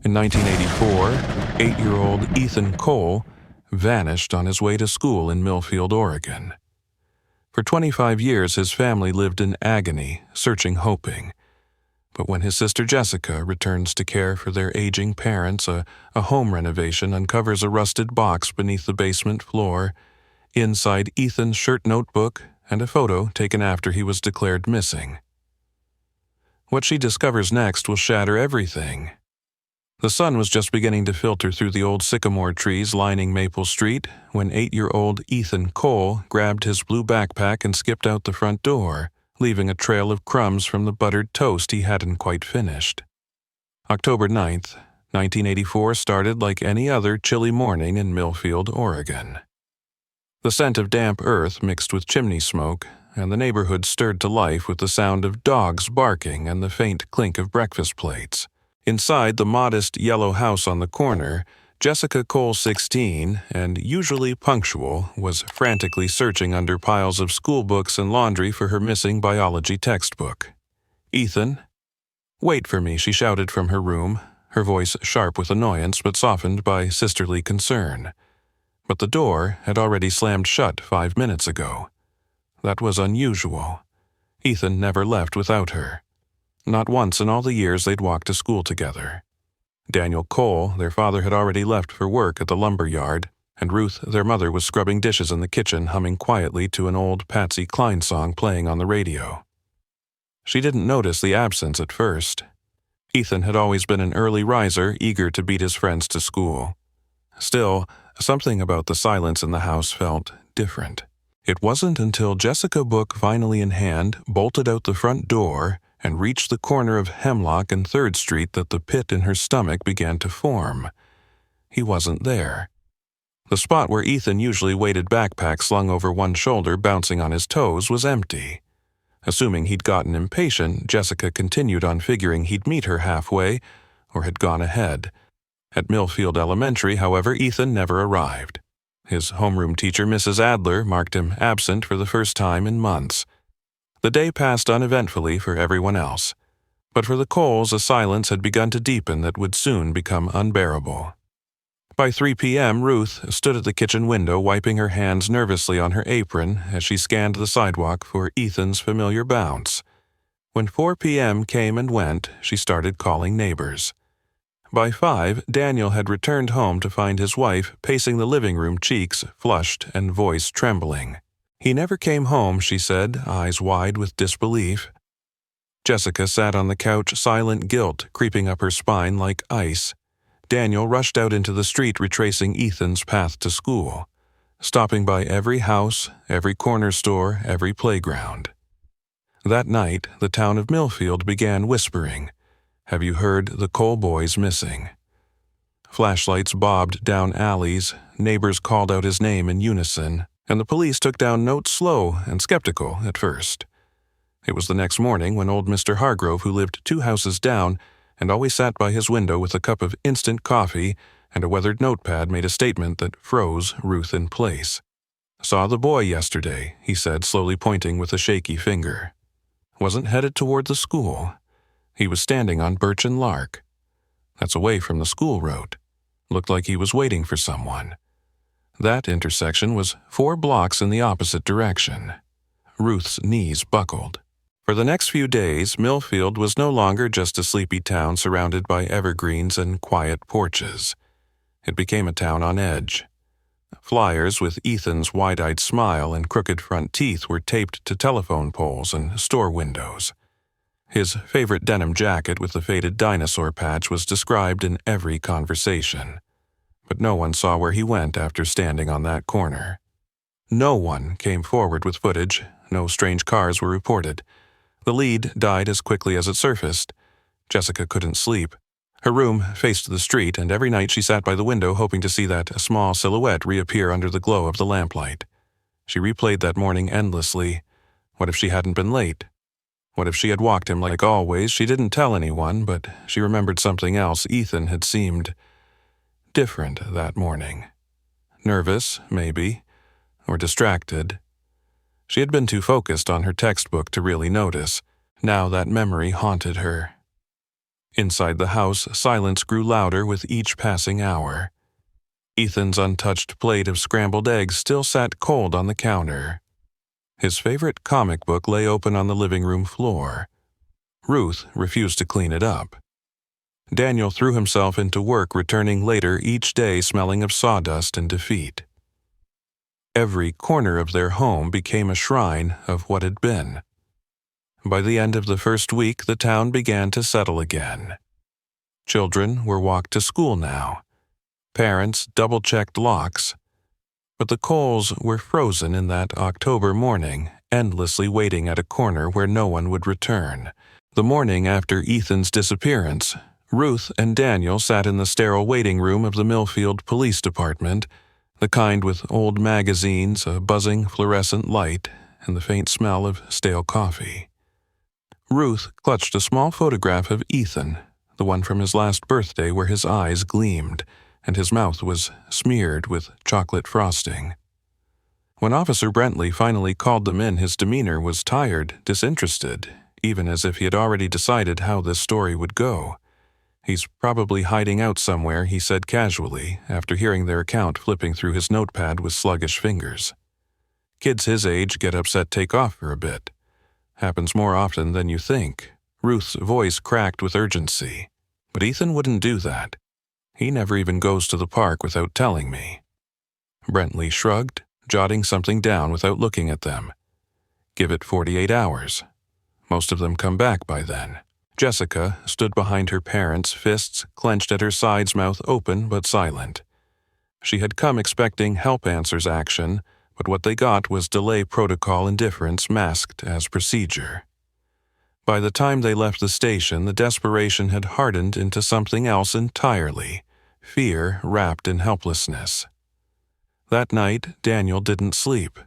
In 1984, 8-year-old Ethan Cole vanished on his way to school in Millfield, Oregon. For 25 years, his family lived in agony, searching, hoping. But when his sister Jessica returns to care for their aging parents, a home renovation uncovers a rusted box beneath the basement floor. Inside, Ethan's shirt notebook and a photo taken after he was declared missing. What she discovers next will shatter everything. The sun was just beginning to filter through the old sycamore trees lining Maple Street when 8-year-old Ethan Cole grabbed his blue backpack and skipped out the front door, leaving a trail of crumbs from the buttered toast he hadn't quite finished. October 9th, 1984 started like any other chilly morning in Millfield, Oregon. The scent of damp earth mixed with chimney smoke, and the neighborhood stirred to life with the sound of dogs barking and the faint clink of breakfast plates. Inside the modest yellow house on the corner, Jessica Cole, 16, and usually punctual, was frantically searching under piles of school books and laundry for her missing biology textbook. "Ethan?" "Wait for me," she shouted from her room, her voice sharp with annoyance but softened by sisterly concern. But the door had already slammed shut 5 minutes ago. That was unusual. Ethan never left without her. Not once in all the years they'd walked to school together. Daniel Cole, their father, had already left for work at the lumber yard, and Ruth, their mother, was scrubbing dishes in the kitchen, humming quietly to an old Patsy Cline song playing on the radio. She didn't notice the absence at first. Ethan had always been an early riser, eager to beat his friends to school. Still, something about the silence in the house felt different. It wasn't until Jessica, book finally in hand, bolted out the front door and reached the corner of Hemlock and 3rd Street that the pit in her stomach began to form. He wasn't there. The spot where Ethan usually waited, backpack slung over one shoulder, bouncing on his toes, was empty. Assuming he'd gotten impatient, Jessica continued on, figuring he'd meet her halfway or had gone ahead. At Millfield Elementary, however, Ethan never arrived. His homeroom teacher, Mrs. Adler, marked him absent for the first time in months. The day passed uneventfully for everyone else, but for the Coles a silence had begun to deepen that would soon become unbearable. By 3 p.m., Ruth stood at the kitchen window, wiping her hands nervously on her apron as she scanned the sidewalk for Ethan's familiar bounce. When 4 p.m. came and went, she started calling neighbors. By 5, Daniel had returned home to find his wife pacing the living room, cheeks flushed and voice trembling. "He never came home," she said, eyes wide with disbelief. Jessica sat on the couch, silent guilt creeping up her spine like ice. Daniel rushed out into the street, retracing Ethan's path to school, stopping by every house, every corner store, every playground. That night, the town of Millfield began whispering, "Have you heard the Cole boys missing?" Flashlights bobbed down alleys, neighbors called out his name in unison, and the police took down notes slow and skeptical at first. It was the next morning when old Mr. Hargrove, who lived 2 houses down and always sat by his window with a cup of instant coffee and a weathered notepad, made a statement that froze Ruth in place. "Saw the boy yesterday," he said, slowly pointing with a shaky finger. "Wasn't headed toward the school. He was standing on Birch and Lark. That's away from the school road. Looked like he was waiting for someone." That intersection was 4 blocks in the opposite direction. Ruth's knees buckled. For the next few days, Millfield was no longer just a sleepy town surrounded by evergreens and quiet porches. It became a town on edge. Flyers with Ethan's wide-eyed smile and crooked front teeth were taped to telephone poles and store windows. His favorite denim jacket with the faded dinosaur patch was described in every conversation. But no one saw where he went after standing on that corner. No one came forward with footage. No strange cars were reported. The lead died as quickly as it surfaced. Jessica couldn't sleep. Her room faced the street, and every night she sat by the window hoping to see that small silhouette reappear under the glow of the lamplight. She replayed that morning endlessly. What if she hadn't been late? What if she had walked him like always? She didn't tell anyone, but she remembered something else. Ethan had seemed different that morning. Nervous, maybe, or distracted. She had been too focused on her textbook to really notice. Now that memory haunted her. Inside the house, silence grew louder with each passing hour. Ethan's untouched plate of scrambled eggs still sat cold on the counter. His favorite comic book lay open on the living room floor. Ruth refused to clean it up. Daniel threw himself into work, returning later each day smelling of sawdust and defeat. Every corner of their home became a shrine of what had been. By the end of the first week, the town began to settle again. Children were walked to school now. Parents double-checked locks. But the Coles were frozen in that October morning, endlessly waiting at a corner where no one would return. The morning after Ethan's disappearance, Ruth and Daniel sat in the sterile waiting room of the Millfield Police Department, the kind with old magazines, a buzzing fluorescent light, and the faint smell of stale coffee. Ruth clutched a small photograph of Ethan, the one from his last birthday where his eyes gleamed, and his mouth was smeared with chocolate frosting. When Officer Brentley finally called them in, his demeanor was tired, disinterested, even as if he had already decided how this story would go. "He's probably hiding out somewhere," he said casually, after hearing their account flipping through his notepad with sluggish fingers. "Kids his age get upset, take off for a bit. Happens more often than you think." Ruth's voice cracked with urgency. "But Ethan wouldn't do that. He never even goes to the park without telling me." Brentley shrugged, jotting something down without looking at them. "Give it 48 hours. Most of them come back by then." Jessica stood behind her parents, fists clenched at her sides, mouth open but silent. She had come expecting help answers action, but what they got was delay protocol indifference masked as procedure. By the time they left the station, the desperation had hardened into something else entirely, fear wrapped in helplessness. That night, Daniel didn't sleep.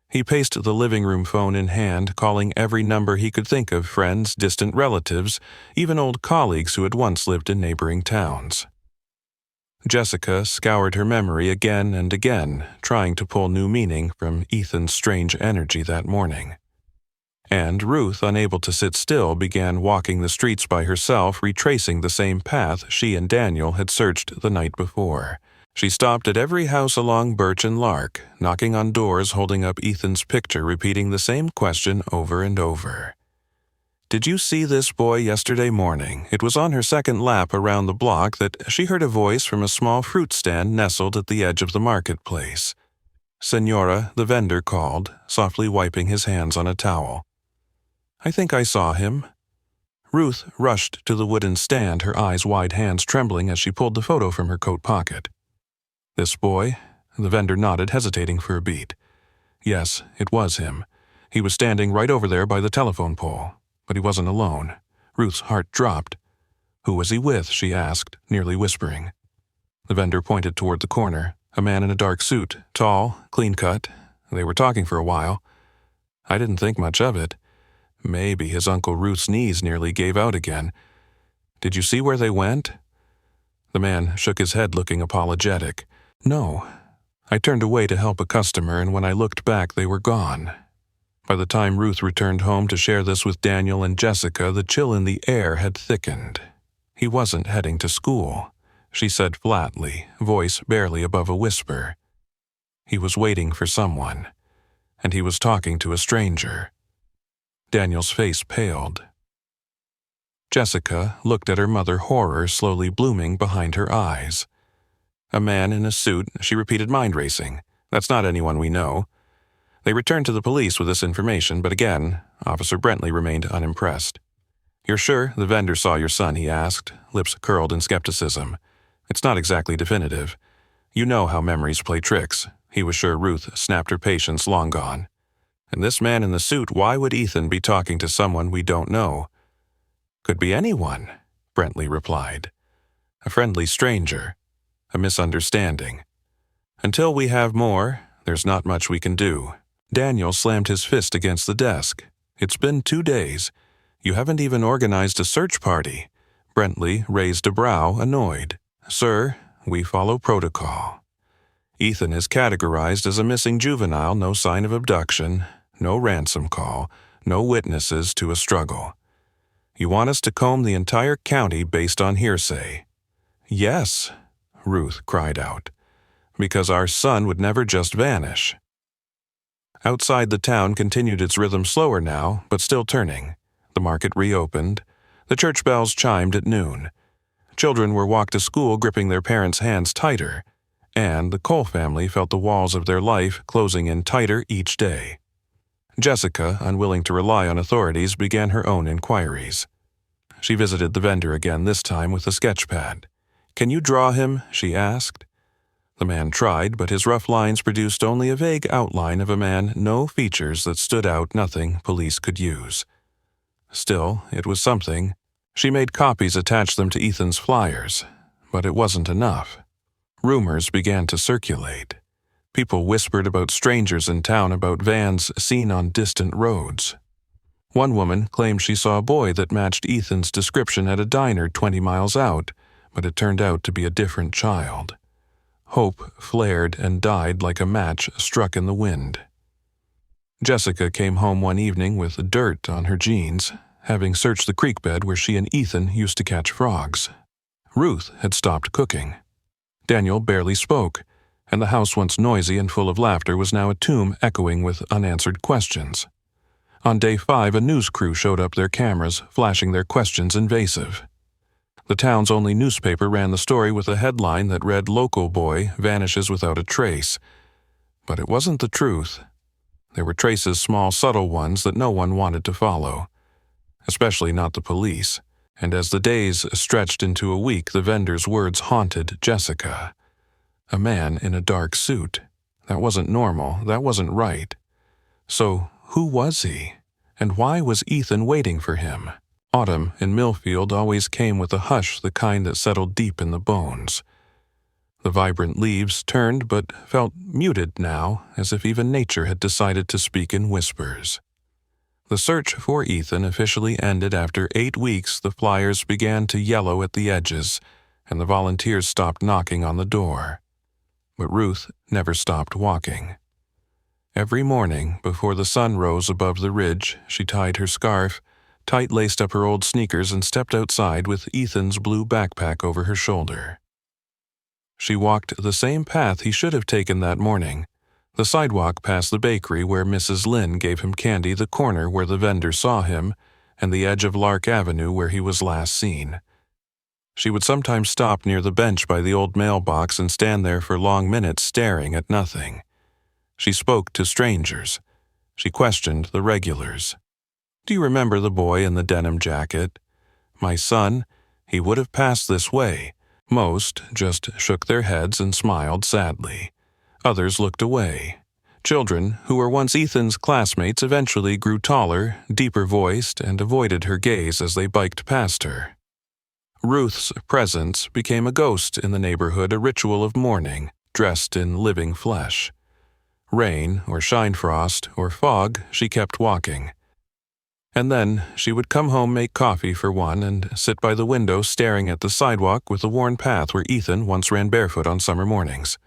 He paced the living room phone in hand, calling every number he could think of, friends, distant relatives, even old colleagues who had once lived in neighboring towns. Jessica scoured her memory again and again, trying to pull new meaning from Ethan's strange energy that morning. And Ruth, unable to sit still, began walking the streets by herself, retracing the same path she and Daniel had searched the night before. She stopped at every house along Birch and Lark, knocking on doors, holding up Ethan's picture, repeating the same question over and over. "Did you see this boy yesterday morning?" It was on her second lap around the block that she heard a voice from a small fruit stand nestled at the edge of the marketplace. Senora, the vendor, called, softly wiping his hands on a towel. "I think I saw him." Ruth rushed to the wooden stand, her eyes wide, hands trembling as she pulled the photo from her coat pocket. "This boy?" The vendor nodded, hesitating for a beat. Yes, it was him. He was standing right over there by the telephone pole. But he wasn't alone. Ruth's heart dropped. "Who was he with?" she asked, nearly whispering. The vendor pointed toward the corner. A man in a dark suit, tall, clean-cut. They were talking for a while. I didn't think much of it. Maybe his Uncle Ruth's knees nearly gave out again. "Did you see where they went?" The man shook his head, looking apologetic. "No. I turned away to help a customer, and when I looked back, they were gone." By the time Ruth returned home to share this with Daniel and Jessica, the chill in the air had thickened. "He wasn't heading to school," she said flatly, voice barely above a whisper. "He was waiting for someone, and he was talking to a stranger." Daniel's face paled. Jessica looked at her mother, horror slowly blooming behind her eyes. "A man in a suit," she repeated, mind racing. "That's not anyone we know." They returned to the police with this information, but again, Officer Brentley remained unimpressed. "You're sure the vendor saw your son?" he asked, lips curled in skepticism. "It's not exactly definitive. You know how memories play tricks." He was sure Ruth snapped her patience, long gone. "And this man in the suit, why would Ethan be talking to someone we don't know?" "Could be anyone," Brentley replied. "A friendly stranger. A misunderstanding. Until we have more, there's not much we can do." Daniel slammed his fist against the desk. "It's been 2 days. You haven't even organized a search party." Brentley raised a brow, annoyed. "Sir, we follow protocol. Ethan is categorized as a missing juvenile, no sign of abduction, no ransom call, no witnesses to a struggle. You want us to comb the entire county based on hearsay?" "Yes," Ruth cried out, "because our son would never just vanish." Outside, the town continued its rhythm, slower now, but still turning. The market reopened. The church bells chimed at noon. Children were walked to school gripping their parents' hands tighter, and the Cole family felt the walls of their life closing in tighter each day. Jessica, unwilling to rely on authorities, began her own inquiries. She visited the vendor again, this time with a sketch pad. "Can you draw him?" she asked. The man tried, but his rough lines produced only a vague outline of a man, no features that stood out, nothing police could use. Still, it was something. She made copies, attached them to Ethan's flyers, but it wasn't enough. Rumors began to circulate. People whispered about strangers in town, about vans seen on distant roads. One woman claimed she saw a boy that matched Ethan's description at a diner 20 miles out, but it turned out to be a different child. Hope flared and died like a match struck in the wind. Jessica came home one evening with dirt on her jeans, having searched the creek bed where she and Ethan used to catch frogs. Ruth had stopped cooking. Daniel barely spoke, and the house, once noisy and full of laughter, was now a tomb echoing with unanswered questions. On day 5, a news crew showed up, their cameras flashing their questions invasive. The town's only newspaper ran the story with a headline that read, "Local boy vanishes without a trace." But it wasn't the truth. There were traces, small, subtle ones that no one wanted to follow, especially not the police. And as the days stretched into a week, the vendor's words haunted Jessica. A man in a dark suit. That wasn't normal. That wasn't right. So who was he? And why was Ethan waiting for him? Autumn in Millfield always came with a hush, the kind that settled deep in the bones. The vibrant leaves turned but felt muted now, as if even nature had decided to speak in whispers. The search for Ethan officially ended after 8 weeks. The flyers began to yellow at the edges, and the volunteers stopped knocking on the door. But Ruth never stopped walking. Every morning, before the sun rose above the ridge, she tied her scarf, tight-laced up her old sneakers, and stepped outside with Ethan's blue backpack over her shoulder. She walked the same path he should have taken that morning, the sidewalk past the bakery where Mrs. Lynn gave him candy, the corner where the vendor saw him, and the edge of Lark Avenue where he was last seen. She would sometimes stop near the bench by the old mailbox and stand there for long minutes staring at nothing. She spoke to strangers. She questioned the regulars. "Do you remember the boy in the denim jacket?" "My son, he would have passed this way." Most just shook their heads and smiled sadly. Others looked away. Children who were once Ethan's classmates eventually grew taller, deeper-voiced, and avoided her gaze as they biked past her. Ruth's presence became a ghost in the neighborhood, a ritual of mourning, dressed in living flesh. Rain or shine frost or fog, she kept walking. And then she would come home, make coffee for one, and sit by the window staring at the sidewalk with the worn path where Ethan once ran barefoot on summer mornings.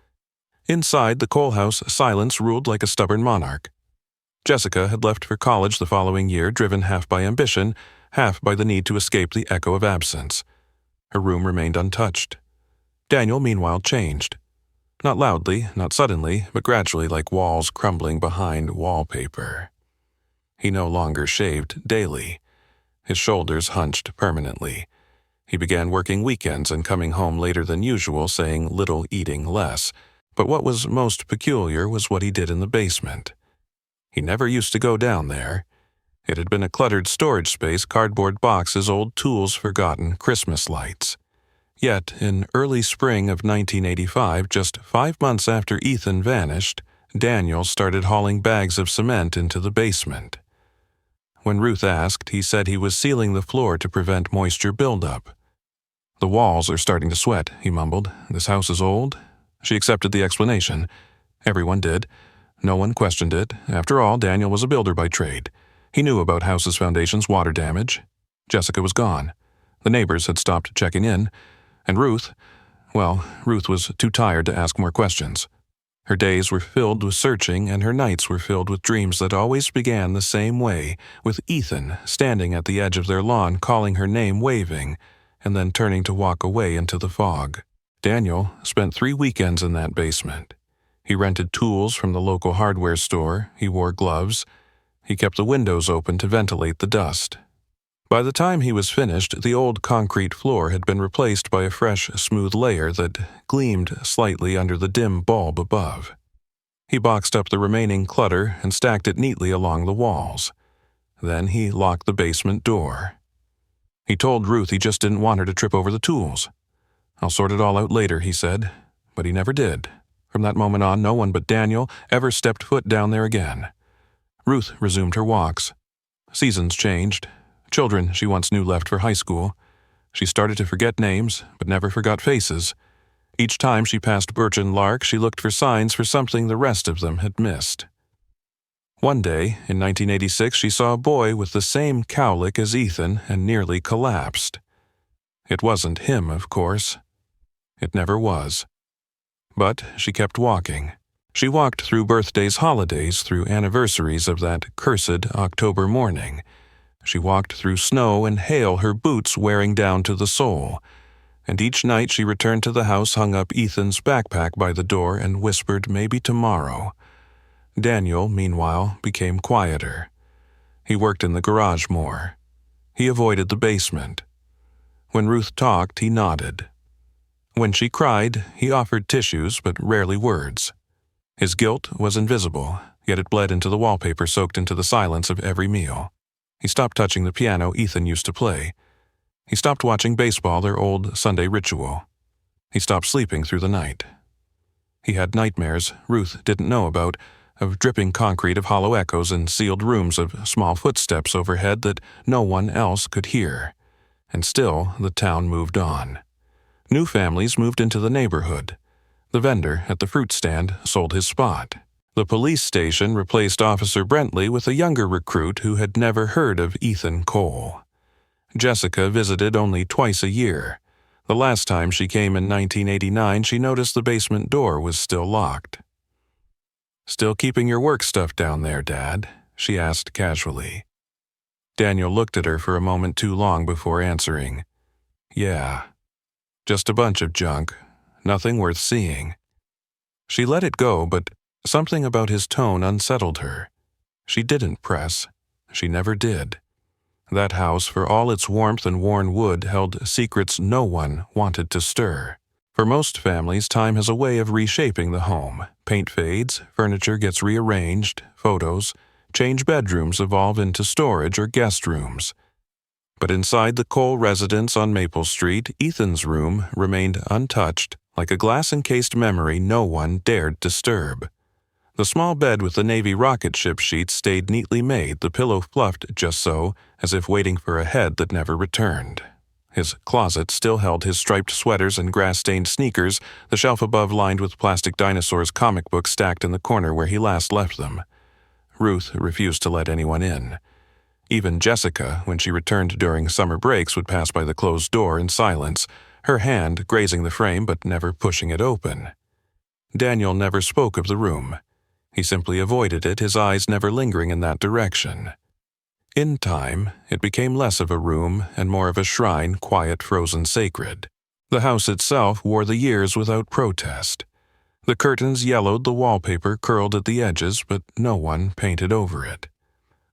Inside the Cole house, silence ruled like a stubborn monarch. Jessica had left for college the following year, driven half by ambition, half by the need to escape the echo of absence. Her room remained untouched. Daniel, meanwhile, changed. Not loudly, not suddenly, but gradually, like walls crumbling behind wallpaper. He no longer shaved daily. His shoulders hunched permanently. He began working weekends and coming home later than usual, saying little, eating less. But what was most peculiar was what he did in the basement. He never used to go down there. It had been a cluttered storage space, cardboard boxes, old tools, forgotten Christmas lights. Yet, in early spring of 1985, just 5 months after Ethan vanished, Daniel started hauling bags of cement into the basement. When Ruth asked, he said he was sealing the floor to prevent moisture buildup. "The walls are starting to sweat," he mumbled. "This house is old." She accepted the explanation. Everyone did. No one questioned it. After all, Daniel was a builder by trade. He knew about houses' foundations, water damage. Jessica was gone. The neighbors had stopped checking in. And Ruth was too tired to ask more questions. Her days were filled with searching, and her nights were filled with dreams that always began the same way, with Ethan standing at the edge of their lawn calling her name, waving, and then turning to walk away into the fog. Daniel spent 3 weekends in that basement. He rented tools from the local hardware store, he wore gloves, he kept the windows open to ventilate the dust. By the time he was finished, the old concrete floor had been replaced by a fresh, smooth layer that gleamed slightly under the dim bulb above. He boxed up the remaining clutter and stacked it neatly along the walls. Then he locked the basement door. He told Ruth he just didn't want her to trip over the tools. "I'll sort it all out later," he said, but he never did. From that moment on, no one but Daniel ever stepped foot down there again. Ruth resumed her walks. Seasons changed. Children she once knew left for high school. She started to forget names, but never forgot faces. Each time she passed Birch and Lark, she looked for signs for something the rest of them had missed. One day, in 1986, she saw a boy with the same cowlick as Ethan and nearly collapsed. It wasn't him, of course. It never was. But she kept walking. She walked through birthdays, holidays, through anniversaries of that cursed October morning. She walked through snow and hail, her boots wearing down to the sole. And each night she returned to the house, hung up Ethan's backpack by the door, and whispered, "Maybe tomorrow." Daniel, meanwhile, became quieter. He worked in the garage more. He avoided the basement. When Ruth talked, he nodded. When she cried, he offered tissues, but rarely words. His guilt was invisible, yet it bled into the wallpaper soaked into the silence of every meal. He stopped touching the piano Ethan used to play. He stopped watching baseball, their old Sunday ritual. He stopped sleeping through the night. He had nightmares Ruth didn't know about, of dripping concrete, of hollow echoes and sealed rooms, of small footsteps overhead that no one else could hear. And still, the town moved on. New families moved into the neighborhood. The vendor at the fruit stand sold his spot. The police station replaced Officer Brentley with a younger recruit who had never heard of Ethan Cole. Jessica visited only twice a year. The last time she came in 1989, she noticed the basement door was still locked. "Still keeping your work stuff down there, Dad?" she asked casually. Daniel looked at her for a moment too long before answering. "Yeah. Just a bunch of junk. Nothing worth seeing." She let it go, but something about his tone unsettled her. She didn't press. She never did. That house, for all its warmth and worn wood, held secrets no one wanted to stir. For most families, time has a way of reshaping the home. Paint fades, furniture gets rearranged, photos, change bedrooms evolve into storage or guest rooms. But inside the Cole residence on Maple Street, Ethan's room remained untouched, like a glass-encased memory no one dared disturb. The small bed with the Navy rocket ship sheets stayed neatly made, the pillow fluffed just so, as if waiting for a head that never returned. His closet still held his striped sweaters and grass-stained sneakers, the shelf above lined with plastic dinosaurs comic books stacked in the corner where he last left them. Ruth refused to let anyone in. Even Jessica, when she returned during summer breaks, would pass by the closed door in silence, her hand grazing the frame but never pushing it open. Daniel never spoke of the room. He simply avoided it, his eyes never lingering in that direction. In time, it became less of a room and more of a shrine, quiet, frozen, sacred. The house itself wore the years without protest. The curtains yellowed, the wallpaper curled at the edges, but no one painted over it.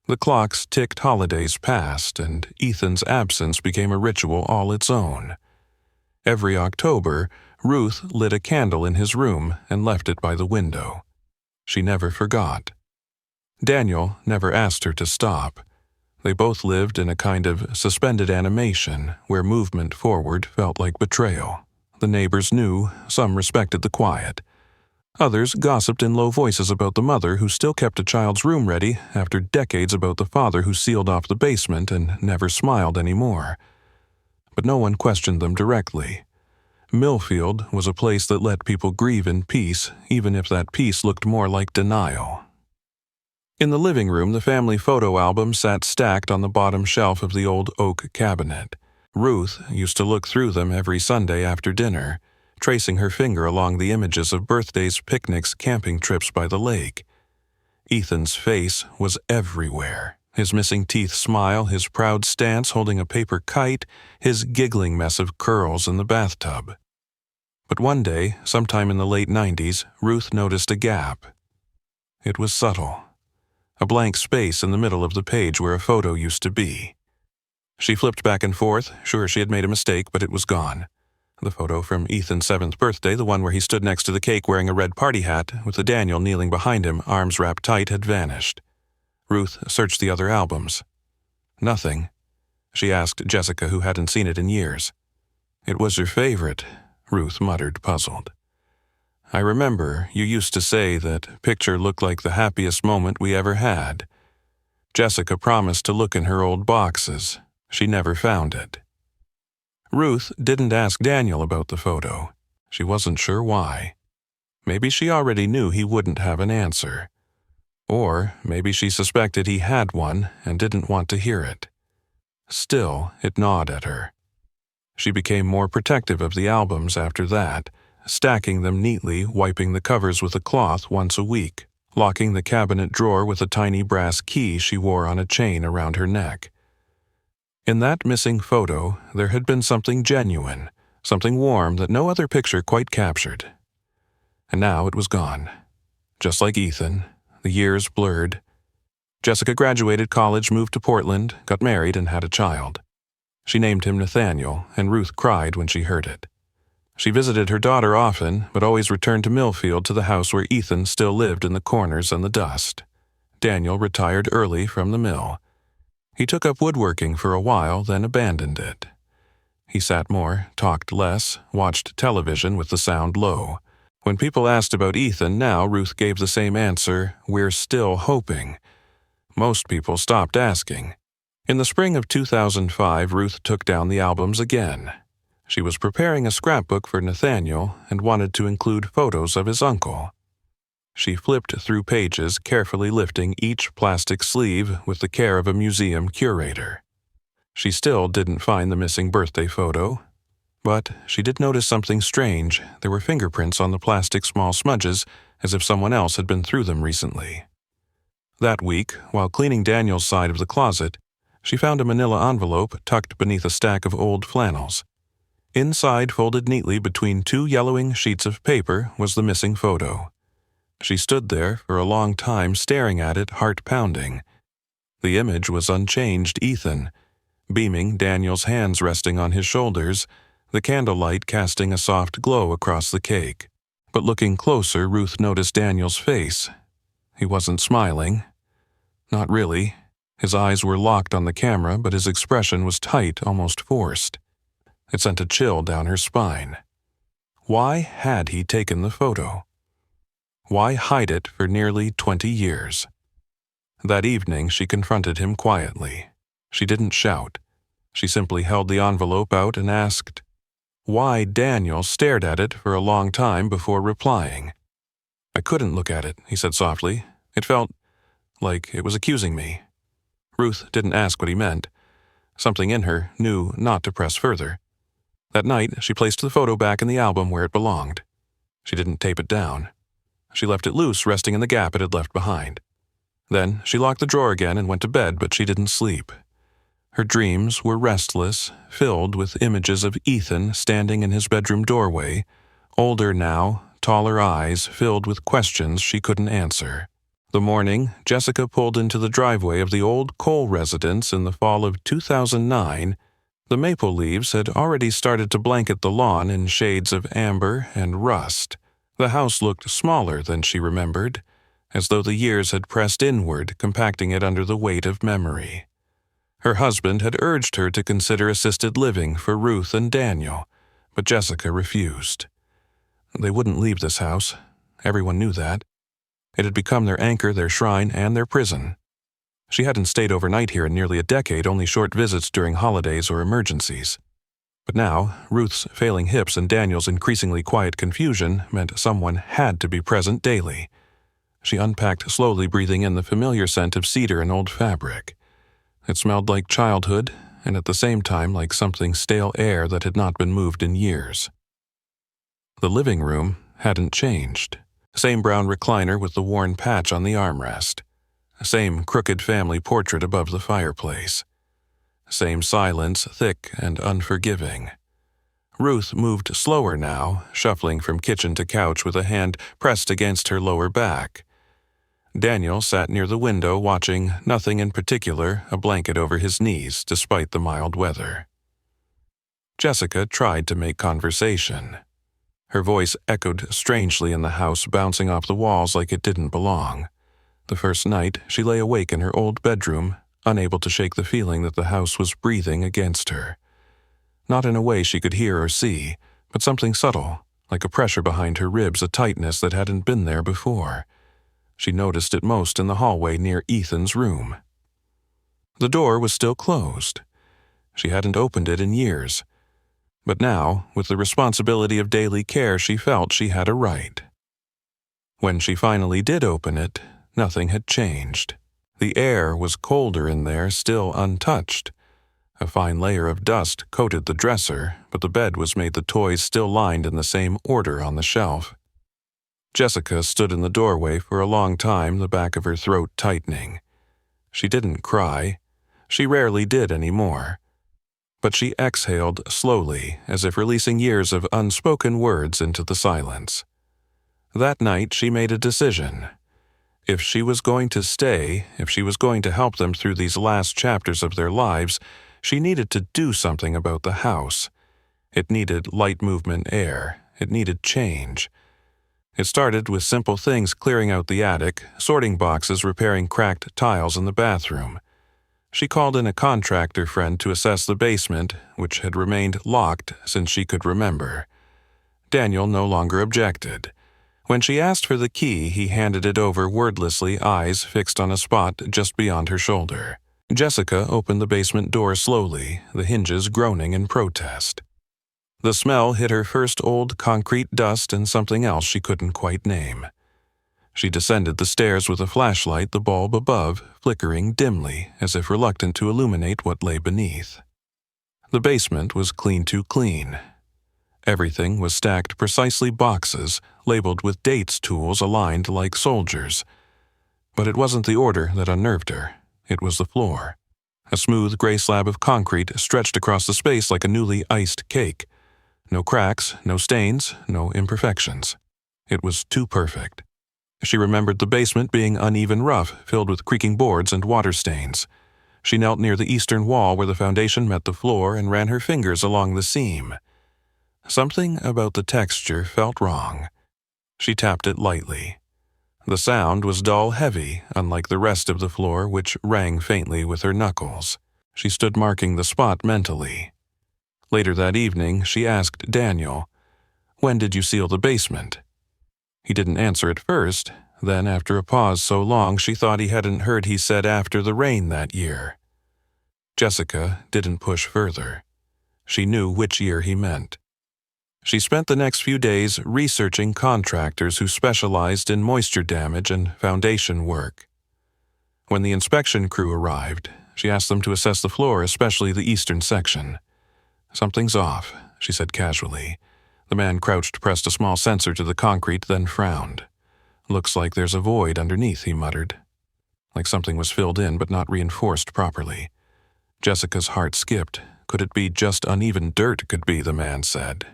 The clocks ticked, holidays passed, and Ethan's absence became a ritual all its own. Every October, Ruth lit a candle in his room and left it by the window. She never forgot. Daniel never asked her to stop. They both lived in a kind of suspended animation where movement forward felt like betrayal. The neighbors knew, some respected the quiet. Others gossiped in low voices about the mother who still kept a child's room ready after decades, about the father who sealed off the basement and never smiled anymore. But no one questioned them directly. Millfield was a place that let people grieve in peace, even if that peace looked more like denial. In the living room, the family photo album sat stacked on the bottom shelf of the old oak cabinet. Ruth used to look through them every Sunday after dinner. tracing her finger along the images of birthdays, picnics, camping trips by the lake. Ethan's face was everywhere. His missing teeth smile, his proud stance holding a paper kite, his giggling mess of curls in the bathtub. But one day, sometime in the late 90s, Ruth noticed a gap. It was subtle. A blank space in the middle of the page where a photo used to be. She flipped back and forth, sure she had made a mistake, but it was gone. The photo from Ethan's 7th birthday, the one where he stood next to the cake wearing a red party hat, with the Daniel kneeling behind him, arms wrapped tight, had vanished. Ruth searched the other albums. Nothing. She asked Jessica, who hadn't seen it in years. "It was your favorite," Ruth muttered, puzzled. "I remember you used to say that picture looked like the happiest moment we ever had." Jessica promised to look in her old boxes. She never found it. Ruth didn't ask Daniel about the photo. She wasn't sure why. Maybe she already knew he wouldn't have an answer. Or maybe she suspected he had one and didn't want to hear it. Still, it gnawed at her. She became more protective of the albums after that, stacking them neatly, wiping the covers with a cloth once a week, locking the cabinet drawer with a tiny brass key she wore on a chain around her neck. In that missing photo, there had been something genuine, something warm that no other picture quite captured. And now it was gone. Just like Ethan, the years blurred. Jessica graduated college, moved to Portland, got married, and had a child. She named him Nathaniel, and Ruth cried when she heard it. She visited her daughter often, but always returned to Millfield, to the house where Ethan still lived in the corners and the dust. Daniel retired early from the mill. He took up woodworking for a while, then abandoned it. He sat more, talked less, watched television with the sound low. When people asked about Ethan now, Ruth gave the same answer: "We're still hoping." Most people stopped asking. In the spring of 2005, Ruth took down the albums again. She was preparing a scrapbook for Nathaniel and wanted to include photos of his uncle. She flipped through pages, carefully lifting each plastic sleeve with the care of a museum curator. She still didn't find the missing birthday photo, but she did notice something strange. There were fingerprints on the plastic, small smudges, as if someone else had been through them recently. That week, while cleaning Daniel's side of the closet, she found a manila envelope tucked beneath a stack of old flannels. Inside, folded neatly between two yellowing sheets of paper, was the missing photo. She stood there for a long time, staring at it, heart pounding. The image was unchanged: Ethan, beaming, Daniel's hands resting on his shoulders, the candlelight casting a soft glow across the cake. But looking closer, Ruth noticed Daniel's face. He wasn't smiling. Not really. His eyes were locked on the camera, but his expression was tight, almost forced. It sent a chill down her spine. Why had he taken the photo? Why hide it for nearly 20 years? That evening, she confronted him quietly. She didn't shout. She simply held the envelope out and asked why. Daniel stared at it for a long time before replying. "I couldn't look at it," he said softly. "It felt like it was accusing me." Ruth didn't ask what he meant. Something in her knew not to press further. That night, she placed the photo back in the album where it belonged. She didn't tape it down. She left it loose, resting in the gap it had left behind. Then she locked the drawer again and went to bed, but she didn't sleep. Her dreams were restless, filled with images of Ethan standing in his bedroom doorway, older now, taller eyes filled with questions she couldn't answer. The morning, Jessica pulled into the driveway of the old Cole residence in the fall of 2009. The maple leaves had already started to blanket the lawn in shades of amber and rust. The house looked smaller than she remembered, as though the years had pressed inward, compacting it under the weight of memory. Her husband had urged her to consider assisted living for Ruth and Daniel, but Jessica refused. They wouldn't leave this house. Everyone knew that. It had become their anchor, their shrine, and their prison. She hadn't stayed overnight here in nearly a decade, only short visits during holidays or emergencies. But now, Ruth's failing hips and Daniel's increasingly quiet confusion meant someone had to be present daily. She unpacked slowly, breathing in the familiar scent of cedar and old fabric. It smelled like childhood, and at the same time like something stale air that had not been moved in years. The living room hadn't changed. Same brown recliner with the worn patch on the armrest. Same crooked family portrait above the fireplace. Same silence, thick and unforgiving. Ruth moved slower now, shuffling from kitchen to couch with a hand pressed against her lower back. Daniel sat near the window watching, nothing in particular, a blanket over his knees despite the mild weather. Jessica tried to make conversation. Her voice echoed strangely in the house, bouncing off the walls like it didn't belong. The first night, she lay awake in her old bedroom, unable to shake the feeling that the house was breathing against her. Not in a way she could hear or see, but something subtle, like a pressure behind her ribs, a tightness that hadn't been there before. She noticed it most in the hallway near Ethan's room. The door was still closed. She hadn't opened it in years. But now, with the responsibility of daily care, she felt she had a right. When she finally did open it, nothing had changed. The air was colder in there, still untouched. A fine layer of dust coated the dresser, but the bed was made the toys still lined in the same order on the shelf. Jessica stood in the doorway for a long time, the back of her throat tightening. She didn't cry. She rarely did anymore. But she exhaled slowly, as if releasing years of unspoken words into the silence. That night she made a decision. If she was going to stay, if she was going to help them through these last chapters of their lives, she needed to do something about the house. It needed light movement air. It needed change. It started with simple things: clearing out the attic, sorting boxes, repairing cracked tiles in the bathroom. She called in a contractor friend to assess the basement, which had remained locked since she could remember. Daniel no longer objected. When she asked for the key, he handed it over wordlessly, eyes fixed on a spot just beyond her shoulder. Jessica opened the basement door slowly, the hinges groaning in protest. The smell hit her first: old concrete dust and something else she couldn't quite name. She descended the stairs with a flashlight, the bulb above flickering dimly, as if reluctant to illuminate what lay beneath. The basement was too clean. Everything was stacked precisely: boxes, labeled with dates, tools aligned like soldiers. But it wasn't the order that unnerved her. It was the floor. A smooth gray slab of concrete stretched across the space like a newly iced cake. No cracks, no stains, no imperfections. It was too perfect. She remembered the basement being uneven rough, filled with creaking boards and water stains. She knelt near the eastern wall where the foundation met the floor and ran her fingers along the seam. Something about the texture felt wrong. She tapped it lightly. The sound was dull, heavy, unlike the rest of the floor, which rang faintly with her knuckles. She stood marking the spot mentally. Later that evening, she asked Daniel, "When did you seal the basement?" He didn't answer at first. Then, after a pause so long she thought he hadn't heard, he said, "After the rain that year." Jessica didn't push further. She knew which year he meant. She spent the next few days researching contractors who specialized in moisture damage and foundation work. When the inspection crew arrived, she asked them to assess the floor, especially the eastern section. "Something's off," she said casually. The man crouched, pressed a small sensor to the concrete, then frowned. "Looks like there's a void underneath," he muttered. Like something was filled in but not reinforced properly. Jessica's heart skipped. Could it be just uneven dirt? Could be, the man said.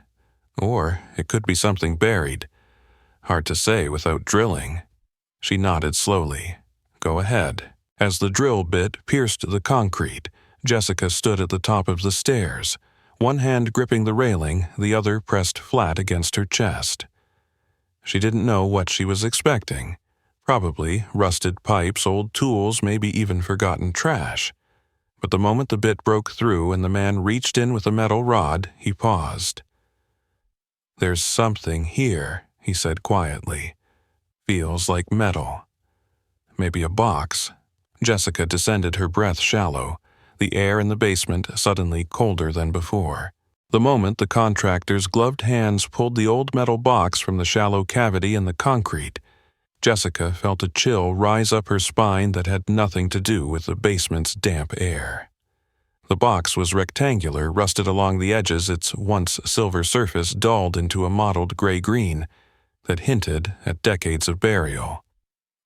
Or it could be something buried. Hard to say without drilling. She nodded slowly. "Go ahead." As the drill bit pierced the concrete, Jessica stood at the top of the stairs, one hand gripping the railing, the other pressed flat against her chest. She didn't know what she was expecting. Probably rusted pipes, old tools, maybe even forgotten trash. But the moment the bit broke through and the man reached in with a metal rod, he paused. "There's something here," he said quietly. "Feels like metal. Maybe a box." Jessica descended, her breath shallow, the air in the basement suddenly colder than before. The moment the contractor's gloved hands pulled the old metal box from the shallow cavity in the concrete, Jessica felt a chill rise up her spine that had nothing to do with the basement's damp air. The box was rectangular, rusted along the edges, its once silver surface dulled into a mottled gray-green that hinted at decades of burial.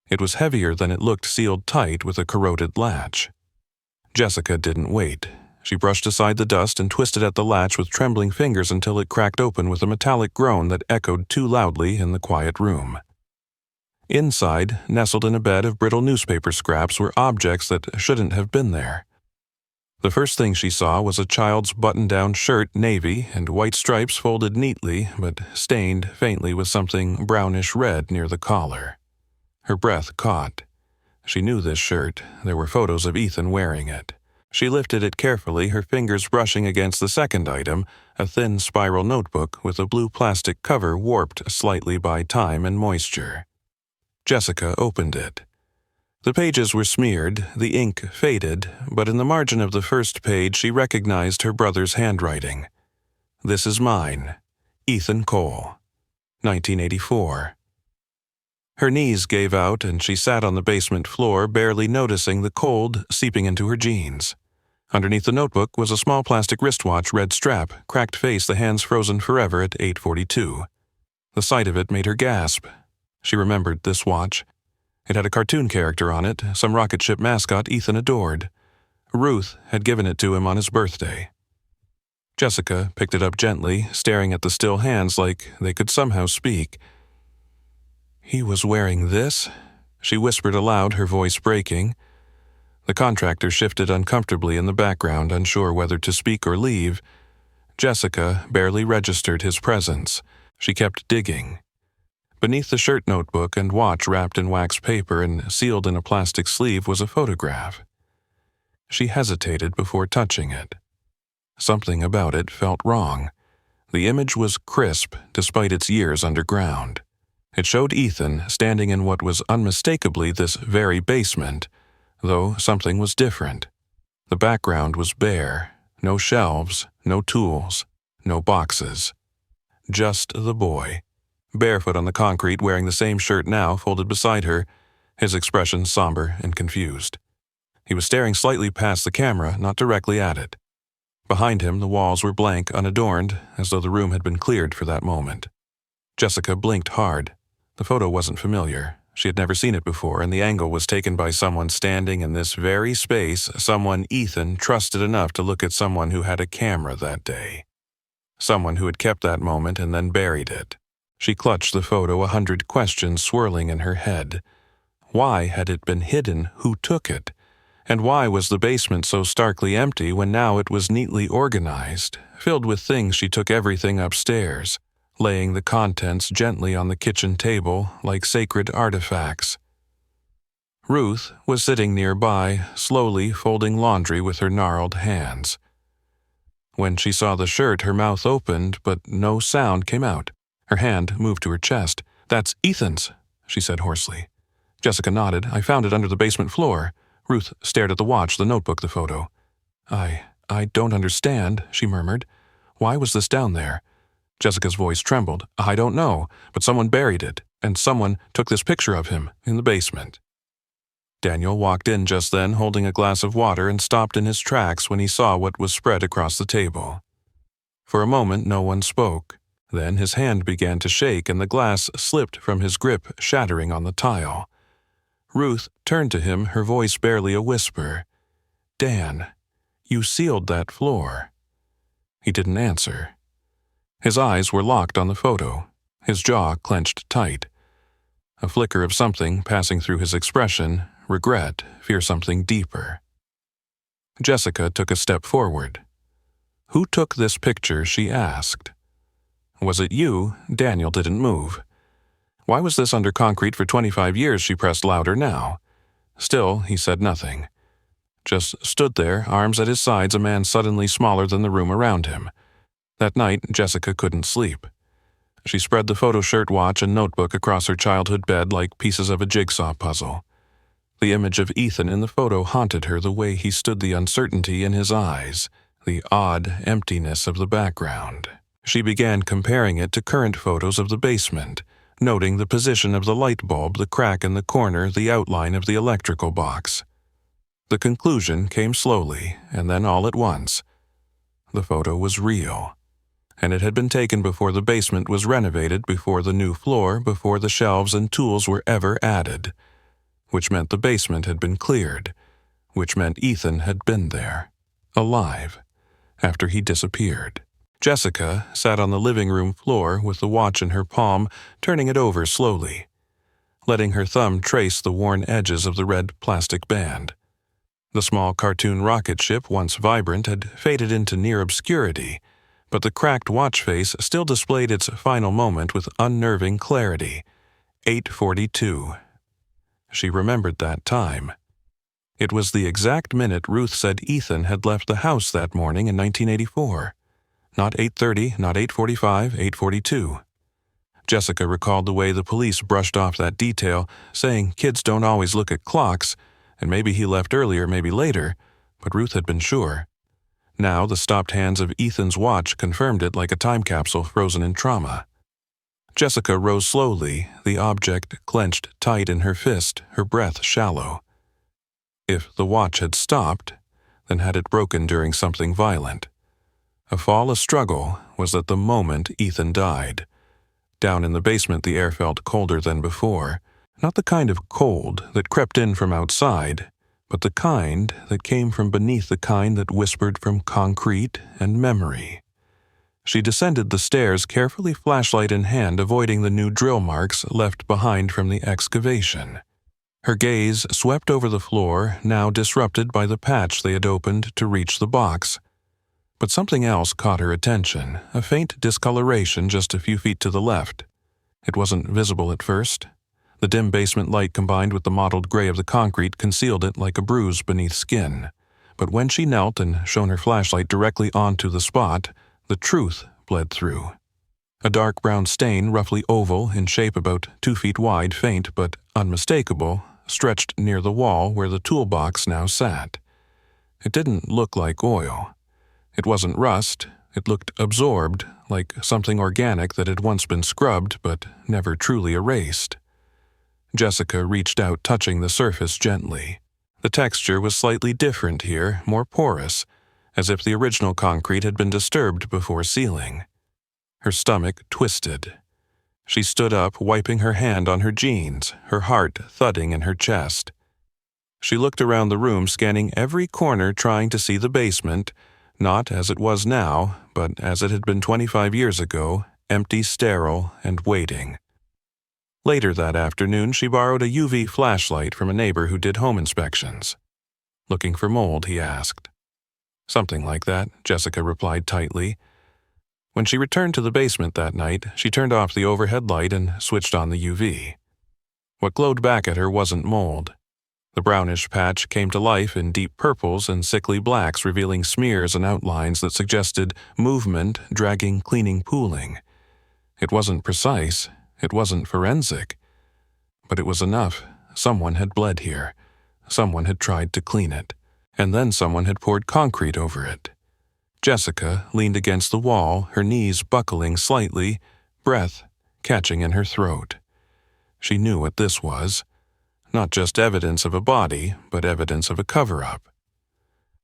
It was heavier than it looked, sealed tight with a corroded latch. Jessica didn't wait. She brushed aside the dust and twisted at the latch with trembling fingers until it cracked open with a metallic groan that echoed too loudly in the quiet room. Inside, nestled in a bed of brittle newspaper scraps, were objects that shouldn't have been there. The first thing she saw was a child's button-down shirt, navy, and white stripes folded neatly but stained faintly with something brownish-red near the collar. Her breath caught. She knew this shirt. There were photos of Ethan wearing it. She lifted it carefully, her fingers brushing against the second item, a thin spiral notebook with a blue plastic cover warped slightly by time and moisture. Jessica opened it. The pages were smeared, the ink faded, but in the margin of the first page she recognized her brother's handwriting. "This is mine. Ethan Cole. 1984. Her knees gave out and she sat on the basement floor, barely noticing the cold seeping into her jeans. Underneath the notebook was a small plastic wristwatch, red strap, cracked face, the hands frozen forever at 8:42. The sight of it made her gasp. She remembered this watch. It had a cartoon character on it, some rocket ship mascot Ethan adored. Ruth had given it to him on his birthday. Jessica picked it up gently, staring at the still hands like they could somehow speak. "He was wearing this?" she whispered aloud, her voice breaking. The contractor shifted uncomfortably in the background, unsure whether to speak or leave. Jessica barely registered his presence. She kept digging. Beneath the shirt notebook and watch wrapped in wax paper and sealed in a plastic sleeve was a photograph. She hesitated before touching it. Something about it felt wrong. The image was crisp despite its years underground. It showed Ethan standing in what was unmistakably this very basement, though something was different. The background was bare. No shelves, no tools, no boxes. Just the boy. Barefoot on the concrete, wearing the same shirt now, folded beside her, his expression somber and confused. He was staring slightly past the camera, not directly at it. Behind him, the walls were blank, unadorned, as though the room had been cleared for that moment. Jessica blinked hard. The photo wasn't familiar. She had never seen it before, and the angle was taken by someone standing in this very space, someone Ethan trusted enough to look at someone who had a camera that day. Someone who had kept that moment and then buried it. She clutched the photo, 100 questions swirling in her head. Why had it been hidden? Who took it? And why was the basement so starkly empty when now it was neatly organized, filled with things? She took everything upstairs, laying the contents gently on the kitchen table like sacred artifacts. Ruth was sitting nearby, slowly folding laundry with her gnarled hands. When she saw the shirt, her mouth opened, but no sound came out. Her hand moved to her chest. "That's Ethan's," she said hoarsely. Jessica nodded. "I found it under the basement floor." Ruth stared at the watch, the notebook, the photo. I don't understand," she murmured. "Why was this down there?" Jessica's voice trembled. "I don't know, but someone buried it, and someone took this picture of him in the basement." Daniel walked in just then, holding a glass of water, and stopped in his tracks when he saw what was spread across the table. For a moment, no one spoke. Then his hand began to shake and the glass slipped from his grip, shattering on the tile. Ruth turned to him, her voice barely a whisper. "Dan, you sealed that floor." He didn't answer. His eyes were locked on the photo, his jaw clenched tight. A flicker of something passing through his expression, regret, fear, something deeper. Jessica took a step forward. "Who took this picture?" she asked. "Was it you?" Daniel didn't move. "Why was this under concrete for 25 years?" She pressed louder now. Still, he said nothing. Just stood there, arms at his sides, a man suddenly smaller than the room around him. That night, Jessica couldn't sleep. She spread the photo shirt, watch, and notebook across her childhood bed like pieces of a jigsaw puzzle. The image of Ethan in the photo haunted her, the way he stood, the uncertainty in his eyes, the odd emptiness of the background. She began comparing it to current photos of the basement, noting the position of the light bulb, the crack in the corner, the outline of the electrical box. The conclusion came slowly, and then all at once. The photo was real, and it had been taken before the basement was renovated, before the new floor, before the shelves and tools were ever added, which meant the basement had been cleared, which meant Ethan had been there, alive, after he disappeared. Jessica sat on the living room floor with the watch in her palm, turning it over slowly, letting her thumb trace the worn edges of the red plastic band. The small cartoon rocket ship, once vibrant, had faded into near obscurity, but the cracked watch face still displayed its final moment with unnerving clarity. 8:42. She remembered that time. It was the exact minute Ruth said Ethan had left the house that morning in 1984. Not 8:30, not 8:45, 8:42. Jessica recalled the way the police brushed off that detail, saying kids don't always look at clocks, and maybe he left earlier, maybe later, but Ruth had been sure. Now the stopped hands of Ethan's watch confirmed it like a time capsule frozen in trauma. Jessica rose slowly, the object clenched tight in her fist, her breath shallow. If the watch had stopped, then had it broken during something violent? A fall, a struggle, was at the moment Ethan died. Down in the basement the air felt colder than before, not the kind of cold that crept in from outside, but the kind that came from beneath, the kind that whispered from concrete and memory. She descended the stairs, carefully flashlight in hand, avoiding the new drill marks left behind from the excavation. Her gaze swept over the floor, now disrupted by the patch they had opened to reach the box. But something else caught her attention, a faint discoloration just a few feet to the left. It wasn't visible at first. The dim basement light combined with the mottled gray of the concrete concealed it like a bruise beneath skin. But when she knelt and shone her flashlight directly onto the spot, the truth bled through. A dark brown stain, roughly oval, in shape about 2 feet wide, faint but unmistakable, stretched near the wall where the toolbox now sat. It didn't look like oil. It wasn't rust. It looked absorbed, like something organic that had once been scrubbed but never truly erased. Jessica reached out, touching the surface gently. The texture was slightly different here, more porous, as if the original concrete had been disturbed before sealing. Her stomach twisted. She stood up, wiping her hand on her jeans, her heart thudding in her chest. She looked around the room, scanning every corner, trying to see the basement, not as it was now, but as it had been 25 years ago, empty, sterile, and waiting. Later that afternoon, she borrowed a UV flashlight from a neighbor who did home inspections. "Looking for mold?" he asked. "Something like that," Jessica replied tightly. When she returned to the basement that night, she turned off the overhead light and switched on the UV. What glowed back at her wasn't mold. The brownish patch came to life in deep purples and sickly blacks, revealing smears and outlines that suggested movement, dragging, cleaning, pooling. It wasn't precise. It wasn't forensic. But it was enough. Someone had bled here. Someone had tried to clean it. And then someone had poured concrete over it. Jessica leaned against the wall, her knees buckling slightly, breath catching in her throat. She knew what this was. Not just evidence of a body, but evidence of a cover-up.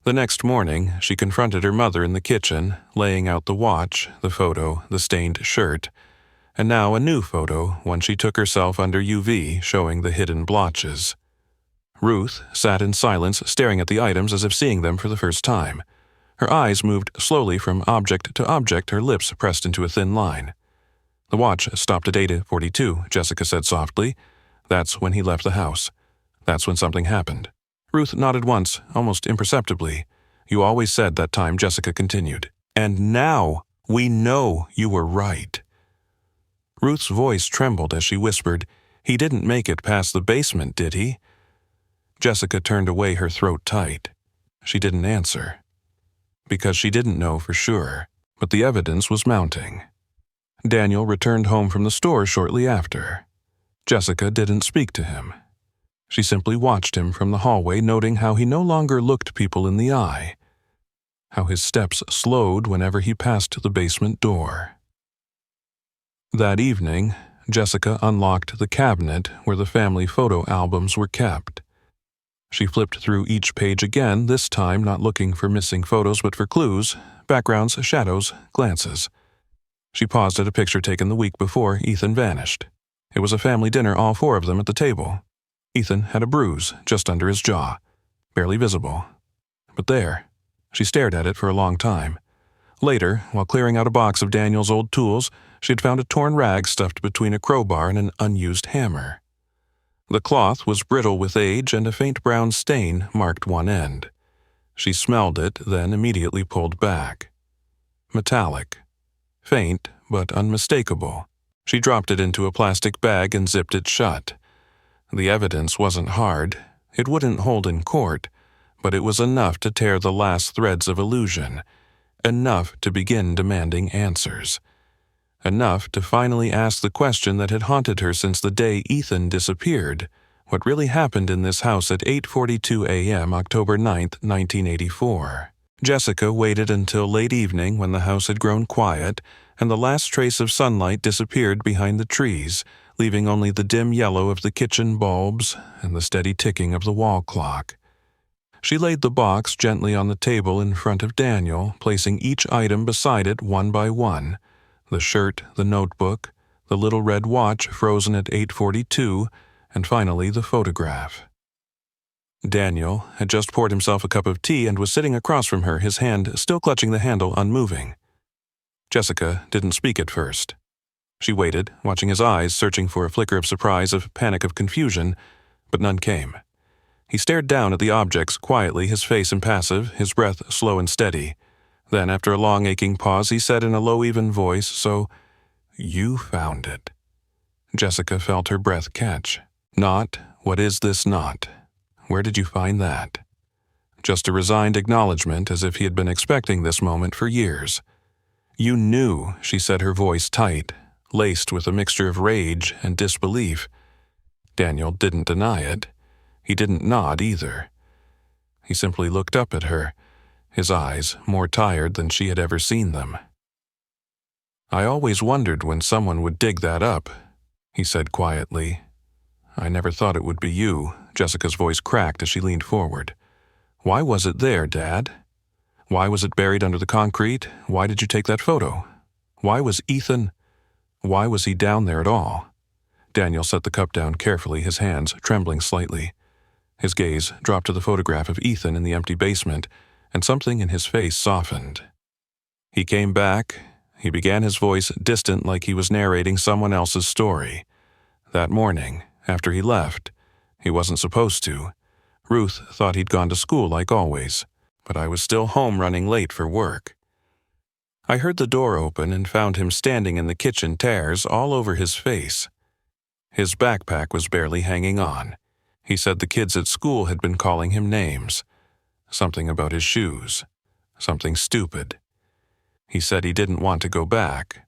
The next morning, she confronted her mother in the kitchen, laying out the watch, the photo, the stained shirt, and now a new photo, one she took herself under UV, showing the hidden blotches. Ruth sat in silence, staring at the items as if seeing them for the first time. Her eyes moved slowly from object to object, her lips pressed into a thin line. "The watch stopped at 8:42, Jessica said softly. "That's when he left the house. That's when something happened." Ruth nodded once, almost imperceptibly. "You always said that time," Jessica continued. "And now we know you were right." Ruth's voice trembled as she whispered, "He didn't make it past the basement, did he?" Jessica turned away, her throat tight. She didn't answer. Because she didn't know for sure, but the evidence was mounting. Daniel returned home from the store shortly after. Jessica didn't speak to him. She simply watched him from the hallway, noting how he no longer looked people in the eye, how his steps slowed whenever he passed the basement door. That evening, Jessica unlocked the cabinet where the family photo albums were kept. She flipped through each page again, this time not looking for missing photos but for clues, backgrounds, shadows, glances. She paused at a picture taken the week before Ethan vanished. It was a family dinner, all four of them at the table. Ethan had a bruise just under his jaw, barely visible. But there, she stared at it for a long time. Later, while clearing out a box of Daniel's old tools, she had found a torn rag stuffed between a crowbar and an unused hammer. The cloth was brittle with age and a faint brown stain marked one end. She smelled it, then immediately pulled back. Metallic. Faint, but unmistakable. She dropped it into a plastic bag and zipped it shut. The evidence wasn't hard. It wouldn't hold in court, but it was enough to tear the last threads of illusion. Enough to begin demanding answers. Enough to finally ask the question that had haunted her since the day Ethan disappeared. What really happened in this house at 8:42 a.m. October 9th, 1984? Jessica waited until late evening when the house had grown quiet and the last trace of sunlight disappeared behind the trees, leaving only the dim yellow of the kitchen bulbs and the steady ticking of the wall clock. She laid the box gently on the table in front of Daniel, placing each item beside it one by one. The shirt, the notebook, the little red watch frozen at 8:42, and finally the photograph. Daniel had just poured himself a cup of tea and was sitting across from her, his hand still clutching the handle, unmoving. Jessica didn't speak at first. She waited, watching his eyes, searching for a flicker of surprise, of panic, of confusion, but none came. He stared down at the objects quietly, his face impassive, his breath slow and steady. Then, after a long, aching pause, he said in a low, even voice, "So, you found it." Jessica felt her breath catch. "Not, what is this not? Where did you find that?" Just a resigned acknowledgement, as if he had been expecting this moment for years. "You knew," she said, her voice tight, laced with a mixture of rage and disbelief. Daniel didn't deny it. He didn't nod either. He simply looked up at her, his eyes more tired than she had ever seen them. "I always wondered when someone would dig that up," he said quietly. "I never thought it would be you." Jessica's voice cracked as she leaned forward. "Why was it there, Dad? Why was it buried under the concrete? Why did you take that photo? Why was he down there at all?" Daniel set the cup down carefully, his hands trembling slightly. His gaze dropped to the photograph of Ethan in the empty basement, and something in his face softened. He came back. He began, his voice distant, like he was narrating someone else's story. "That morning, after he left, he wasn't supposed to. Ruth thought he'd gone to school like always, but I was still home running late for work. I heard the door open and found him standing in the kitchen, tears all over his face. His backpack was barely hanging on. He said the kids at school had been calling him names. Something about his shoes. Something stupid. He said he didn't want to go back."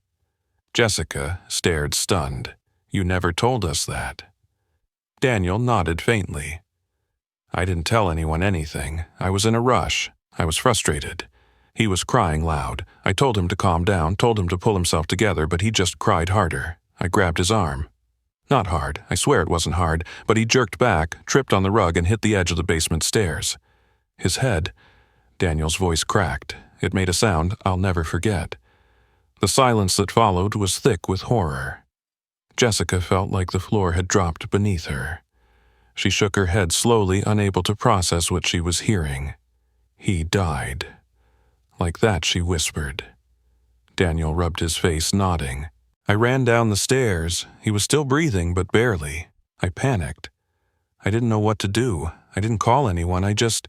Jessica stared stunned. "You never told us that." Daniel nodded faintly. "I didn't tell anyone anything. I was in a rush. I was frustrated. He was crying loud. I told him to calm down, told him to pull himself together, but he just cried harder. I grabbed his arm. Not hard, I swear it wasn't hard, but he jerked back, tripped on the rug, and hit the edge of the basement stairs. His head..." Daniel's voice cracked. It made a sound I'll never forget. The silence that followed was thick with horror. Jessica felt like the floor had dropped beneath her. She shook her head slowly, unable to process what she was hearing. "He died." Like that, she whispered. Daniel rubbed his face, nodding. "I ran down the stairs. He was still breathing, but barely. I panicked. I didn't know what to do. I didn't call anyone. I just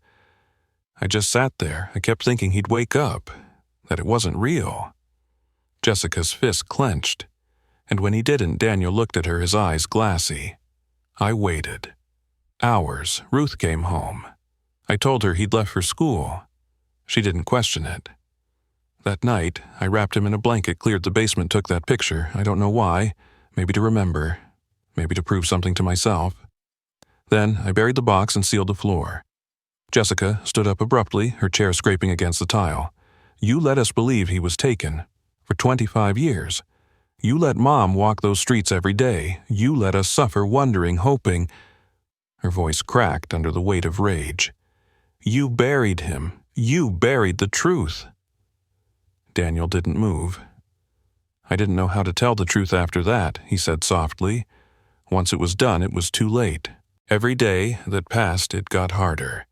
sat there. I kept thinking he'd wake up, that it wasn't real." Jessica's fist clenched, and when he didn't, Daniel looked at her, his eyes glassy. "I waited. Hours. Ruth came home. I told her he'd left for school. She didn't question it. That night, I wrapped him in a blanket, cleared the basement, took that picture. I don't know why. Maybe to remember. Maybe to prove something to myself. Then I buried the box and sealed the floor." Jessica stood up abruptly, her chair scraping against the tile. "You let us believe he was taken. For 25 years. You let Mom walk those streets every day. You let us suffer, wondering, hoping..." Her voice cracked under the weight of rage. "You buried him. You buried the truth." Daniel didn't move. "I didn't know how to tell the truth after that," he said softly. "Once it was done, it was too late. Every day that passed, it got harder.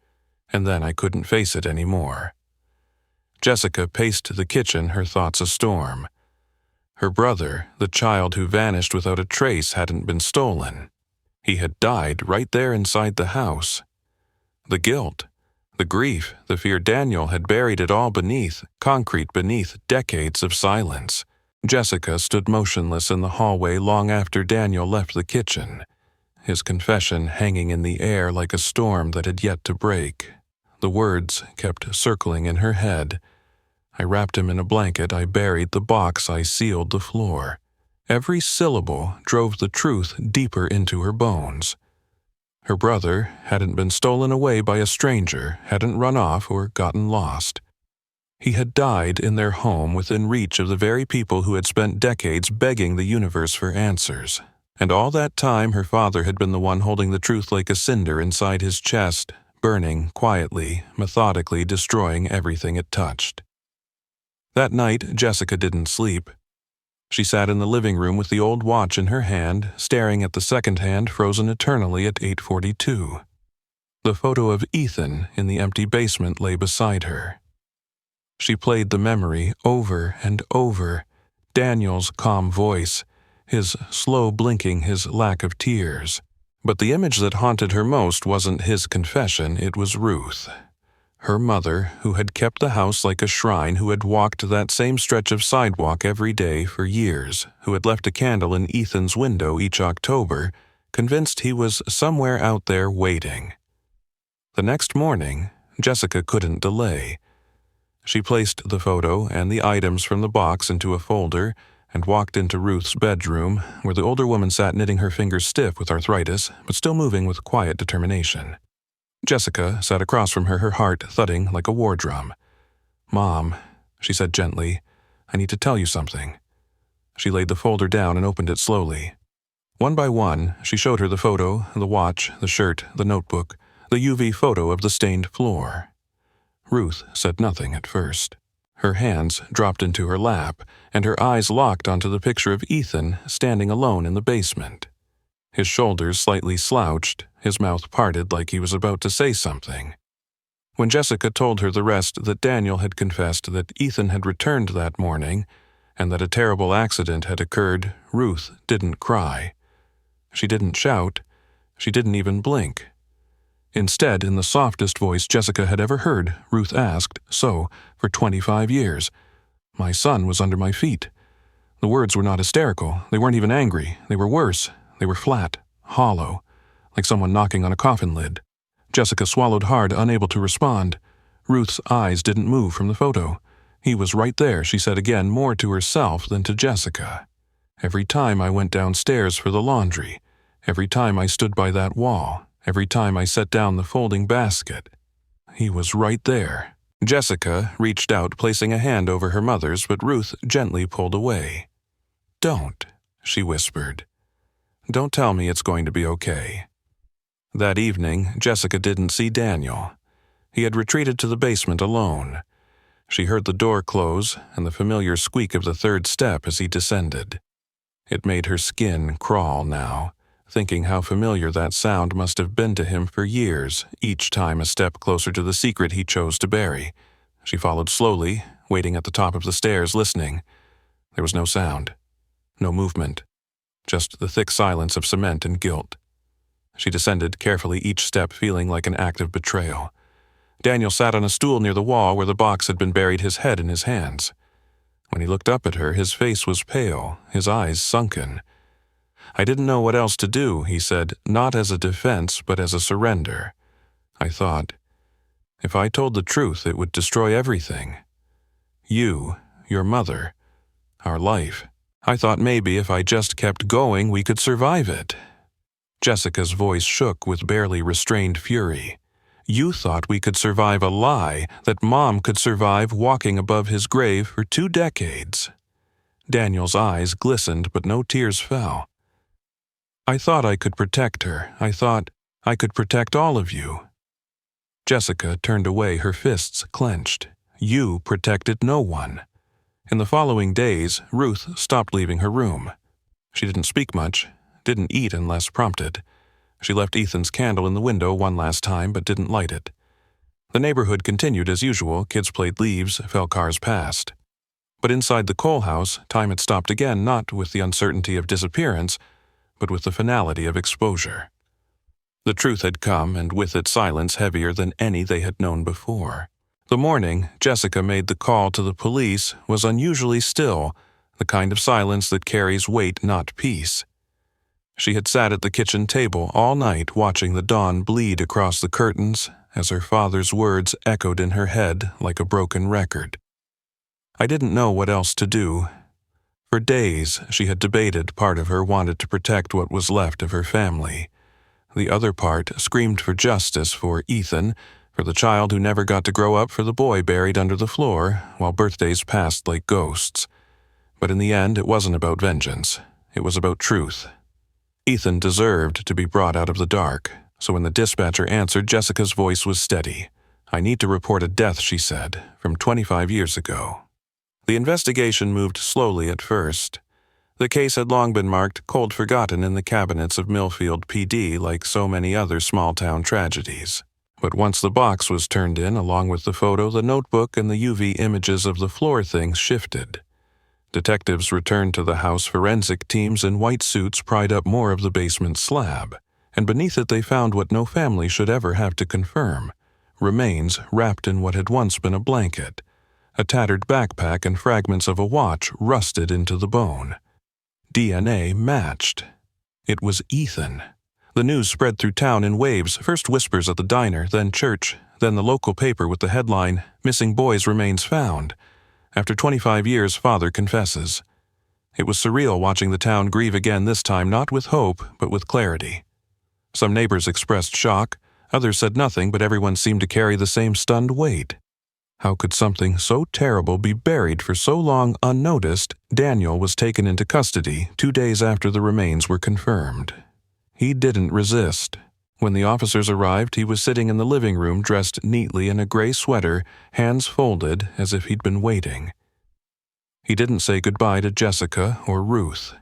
And then I couldn't face it anymore." Jessica paced the kitchen, her thoughts a storm. Her brother, the child who vanished without a trace, hadn't been stolen. He had died right there inside the house. The guilt, the grief, the fear, Daniel had buried it all beneath decades of silence. Jessica stood motionless in the hallway long after Daniel left the kitchen, his confession hanging in the air like a storm that had yet to break. The words kept circling in her head. "I wrapped him in a blanket, I buried the box, I sealed the floor." Every syllable drove the truth deeper into her bones. Her brother hadn't been stolen away by a stranger, hadn't run off or gotten lost. He had died in their home within reach of the very people who had spent decades begging the universe for answers. And all that time her father had been the one holding the truth like a cinder inside his chest, burning quietly, methodically, destroying everything it touched. That night, Jessica didn't sleep. She sat in the living room with the old watch in her hand, staring at the second hand frozen eternally at 8:42. The photo of Ethan in the empty basement lay beside her. She played the memory over and over. Daniel's calm voice, his slow blinking, his lack of tears. But the image that haunted her most wasn't his confession, it was Ruth. Her mother, who had kept the house like a shrine, who had walked that same stretch of sidewalk every day for years, who had left a candle in Ethan's window each October, convinced he was somewhere out there waiting. The next morning, Jessica couldn't delay. She placed the photo and the items from the box into a folder and walked into Ruth's bedroom, where the older woman sat knitting, her fingers stiff with arthritis, but still moving with quiet determination. Jessica sat across from her, her heart thudding like a war drum. "Mom," she said gently, "I need to tell you something." She laid the folder down and opened it slowly. One by one, she showed her the photo, the watch, the shirt, the notebook, the UV photo of the stained floor. Ruth said nothing at first. Her hands dropped into her lap, and her eyes locked onto the picture of Ethan standing alone in the basement. His shoulders slightly slouched, his mouth parted like he was about to say something. When Jessica told her the rest, that Daniel had confessed that Ethan had returned that morning, and that a terrible accident had occurred, Ruth didn't cry. She didn't shout. She didn't even blink. Instead, in the softest voice Jessica had ever heard, Ruth asked, so, for 25 years, "My son was under my feet." The words were not hysterical. They weren't even angry. They were worse. They were flat, hollow, like someone knocking on a coffin lid. Jessica swallowed hard, unable to respond. Ruth's eyes didn't move from the photo. "He was right there," she said again, more to herself than to Jessica. "Every time I went downstairs for the laundry, every time I stood by that wall, every time I set down the folding basket, he was right there." Jessica reached out, placing a hand over her mother's, but Ruth gently pulled away. "Don't," she whispered. "Don't tell me it's going to be okay." That evening, Jessica didn't see Daniel. He had retreated to the basement alone. She heard the door close and the familiar squeak of the third step as he descended. It made her skin crawl now, thinking how familiar that sound must have been to him for years, each time a step closer to the secret he chose to bury. She followed slowly, waiting at the top of the stairs, listening. There was no sound, no movement, just the thick silence of cement and guilt. She descended carefully, each step feeling like an act of betrayal. Daniel sat on a stool near the wall where the box had been buried, his head in his hands. When he looked up at her, his face was pale, his eyes sunken. "I didn't know what else to do," he said, not as a defense, but as a surrender. "I thought, if I told the truth, it would destroy everything. You, your mother, our life. I thought maybe if I just kept going, we could survive it." Jessica's voice shook with barely restrained fury. "You thought we could survive a lie, that Mom could survive walking above his grave for 2 decades. Daniel's eyes glistened, but no tears fell. "I thought I could protect her. I thought..." I could protect all of you." Jessica turned away, her fists clenched. "You protected no one." In the following days, Ruth stopped leaving her room. She didn't speak much, didn't eat unless prompted. She left Ethan's candle in the window one last time but didn't light it. The neighborhood continued as usual. Kids played leaves, fell cars past. But inside the Cole house, time had stopped again, not with the uncertainty of disappearance, but with the finality of exposure. The truth had come, and with it silence heavier than any they had known before. The morning Jessica made the call to the police was unusually still, the kind of silence that carries weight, not peace. She had sat at the kitchen table all night watching the dawn bleed across the curtains as her father's words echoed in her head like a broken record. I didn't know what else to do. For days she had debated. Part of her wanted to protect what was left of her family. The other part screamed for justice for Ethan, for the child who never got to grow up, for the boy buried under the floor while birthdays passed like ghosts. But in the end, it wasn't about vengeance. It was about truth. Ethan deserved to be brought out of the dark, so when the dispatcher answered, Jessica's voice was steady. "I need to report a death," she said, "from 25 years ago." The investigation moved slowly at first. The case had long been marked cold forgotten in the cabinets of Millfield PD like so many other small-town tragedies. But once the box was turned in, along with the photo, the notebook, and the UV images of the floor, things shifted. Detectives returned to the house. Forensic teams in white suits pried up more of the basement slab, and beneath it they found what no family should ever have to confirm: remains wrapped in what had once been a blanket, a tattered backpack, and fragments of a watch rusted into the bone. DNA matched. It was Ethan. The news spread through town in waves, first whispers at the diner, then church, then the local paper with the headline, "Missing Boy's Remains Found. After 25 years, Father Confesses." It was surreal watching the town grieve again, this time not with hope, but with clarity. Some neighbors expressed shock, others said nothing, but everyone seemed to carry the same stunned weight. How could something so terrible be buried for so long unnoticed? Daniel was taken into custody 2 days after the remains were confirmed. He didn't resist. When the officers arrived, he was sitting in the living room dressed neatly in a gray sweater, hands folded as if he'd been waiting. He didn't say goodbye to Jessica or Ruth.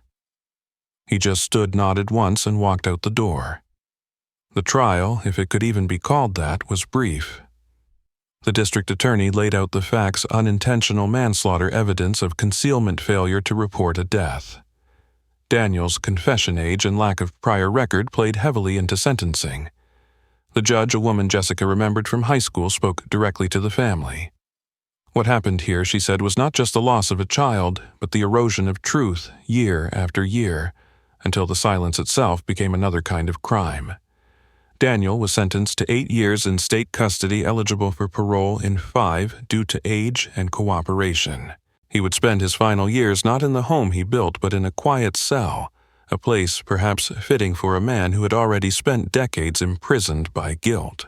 He just stood, nodded once, and walked out the door. The trial, if it could even be called that, was brief. The district attorney laid out the facts: unintentional manslaughter, evidence of concealment, failure to report a death. Daniel's confession age and lack of prior record played heavily into sentencing. The judge, a woman Jessica remembered from high school, spoke directly to the family. What happened here, she said, was not just the loss of a child, but the erosion of truth year after year, until the silence itself became another kind of crime. Daniel was sentenced to 8 years in state custody, eligible for parole in 5 due to age and cooperation. He would spend his final years not in the home he built, but in a quiet cell, a place perhaps fitting for a man who had already spent decades imprisoned by guilt.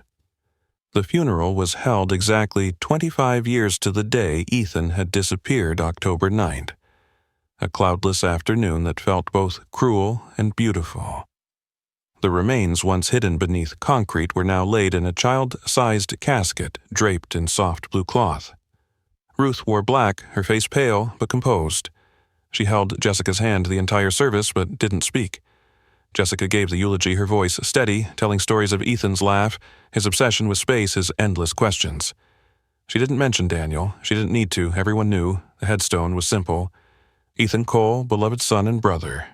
The funeral was held exactly 25 years to the day Ethan had disappeared, October 9th, a cloudless afternoon that felt both cruel and beautiful. The remains, once hidden beneath concrete, were now laid in a child-sized casket draped in soft blue cloth. Ruth wore black, her face pale but composed. She held Jessica's hand the entire service but didn't speak. Jessica gave the eulogy, her voice steady, telling stories of Ethan's laugh, his obsession with space, his endless questions. She didn't mention Daniel. She didn't need to. Everyone knew. The headstone was simple. Ethan Cole, beloved son and brother.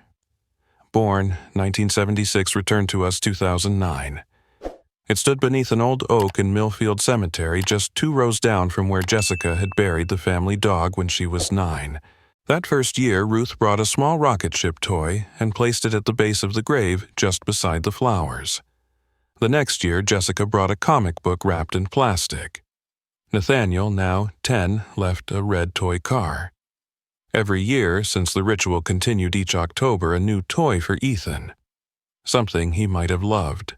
Born 1976, returned to us 2009. It stood beneath an old oak in Millfield Cemetery, just 2 rows down from where Jessica had buried the family dog when she was 9. That first year, Ruth brought a small rocket ship toy and placed it at the base of the grave just beside the flowers. The next year, Jessica brought a comic book wrapped in plastic. Nathaniel, now 10, left a red toy car. Every year, since the ritual continued each October, a new toy for Ethan. Something he might have loved.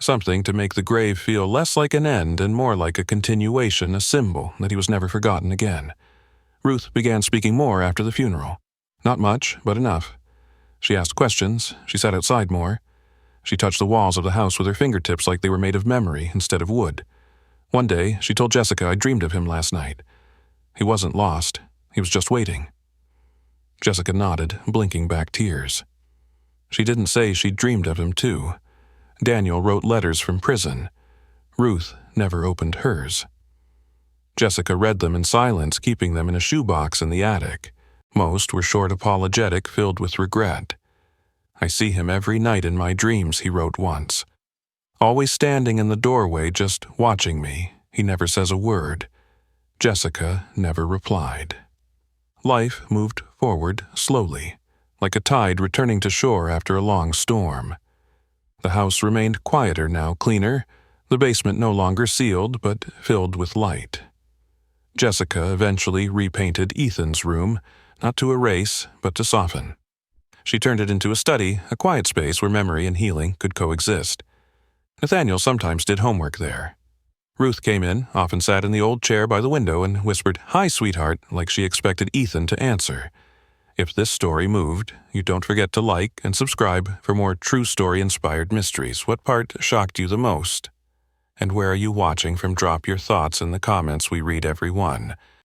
Something to make the grave feel less like an end and more like a continuation, a symbol that he was never forgotten again. Ruth began speaking more after the funeral. Not much, but enough. She asked questions. She sat outside more. She touched the walls of the house with her fingertips like they were made of memory instead of wood. One day, she told Jessica, "I dreamed of him last night. He wasn't lost. He was just waiting." Jessica nodded, blinking back tears. She didn't say she dreamed of him too. Daniel wrote letters from prison. Ruth never opened hers. Jessica read them in silence, keeping them in a shoebox in the attic. Most were short apologetic, filled with regret. "I see him every night in my dreams," he wrote once. "Always standing in the doorway, just watching me. He never says a word." Jessica never replied. Life moved forward slowly, like a tide returning to shore after a long storm. The house remained quieter now, cleaner, the basement no longer sealed but filled with light. Jessica eventually repainted Ethan's room, not to erase, but to soften. She turned it into a study, a quiet space where memory and healing could coexist. Nathaniel sometimes did homework there. Ruth came in, often sat in the old chair by the window and whispered, "Hi, sweetheart," like she expected Ethan to answer. If this story moved, you don't forget to like and subscribe for more true story-inspired mysteries. What part shocked you the most? And where are you watching from? Drop your thoughts in the comments. We read every one.